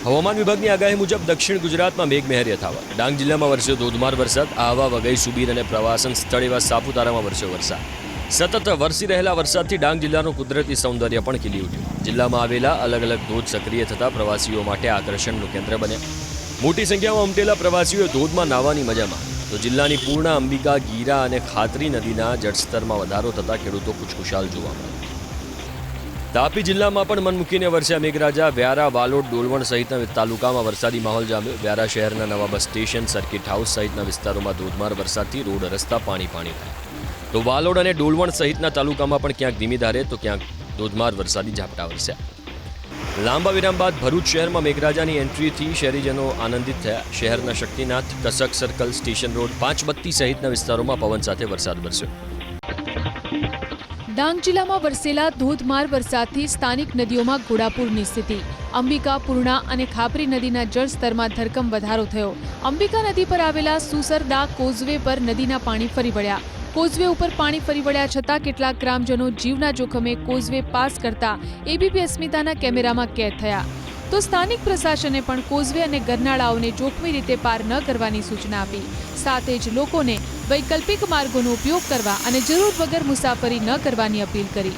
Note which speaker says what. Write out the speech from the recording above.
Speaker 1: હવામાન વિભાગની આગાહી મુજબ દક્ષિણ ગુજરાતમાં મેઘમહેર યથાવત. ડાંગ જિલ્લામાં વરસ્યો ધોધમાર વરસાદ. આહવા, વઘઈ, સુબીર અને પ્રવાસન સ્થળ એવા સાપુતારામાં વરસ્યો વરસાદ. સતત વરસી રહેલા વરસાદથી ડાંગ જિલ્લાનું કુદરતી સૌંદર્ય પણ ખીલી ઉઠ્યું. જિલ્લામાં આવેલા અલગ અલગ ધોધ સક્રિય થતા પ્રવાસીઓ માટે આકર્ષણનું કેન્દ્ર બન્યા. મોટી સંખ્યામાં ઉમટેલા પ્રવાસીઓએ ધોધમાં નાહવાની મજા માણી. તો જિલ્લાની પૂર્ણા, અંબિકા, ગીરા અને ખાતરી નદીના જળસ્તરમાં વધારો થતાં ખેડૂતો ખુશખુશાલ જોવા મળ્યા. તાપી જિલ્લામાં પણ મન મૂકીને વરસ્યા મેઘરાજા. વ્યારા, વાલોડ, ડોલવણ સહિતના તાલુકામાં વરસાદી માહોલ જામ્યો. વ્યારા શહેરના નવા બસ સ્ટેશન, સર્કિટ હાઉસ સહિતના વિસ્તારોમાં ધોધમાર વરસાદથી રોડ રસ્તા પાણી થયા. તો વાલોડ અને ડોલવણ સહિતના તાલુકામાં પણ ક્યાંક ધીમી ધારે તો ક્યાંક ધોધમાર વરસાદી ઝાપટા વરસ્યા. લાંબા વિરામ બાદ ભરૂચ શહેરમાં મેઘરાજાની એન્ટ્રીથી શહેરીજનો આનંદિત થયા. શહેરના Shaktinath, કસક circle, station road, Panchbatti સહિતના વિસ્તારોમાં પવન સાથે વરસાદ વરસ્યો.
Speaker 2: ડાંગ જિલ્લામાં વરસેલા ધોધમાર વરસાદથી સ્થાનિક નદીઓમાં ઘોડાપૂરની સ્થિતિ. અંબિકા, પૂર્ણા અને ખાપરી નદીના જળસ્તરમાં ધરખમ વધારો થયો. અંબિકા નદી પર આવેલા સુસરદા કોઝવે પર નદીના પાણી ફરી વળ્યા. કોઝવે ઉપર પાણી ફરી વળ્યા છતાં કેટલાક ગ્રામજનો જીવના જોખમે કોઝવે પાસ કરતા એબીપી અસ્મિતાના કેમેરામાં કેદ થયા. તો સ્થાનિક પ્રશાસને પણ કોઝવે અને ગરનાળાઓને જોખમી રીતે પાર ન કરવાની સૂચના આપી. સાથે જ લોકોને વૈકલ્પિક માર્ગોનો ઉપયોગ કરવા અને જરૂર વગર મુસાફરી ન કરવાની અપીલ કરી.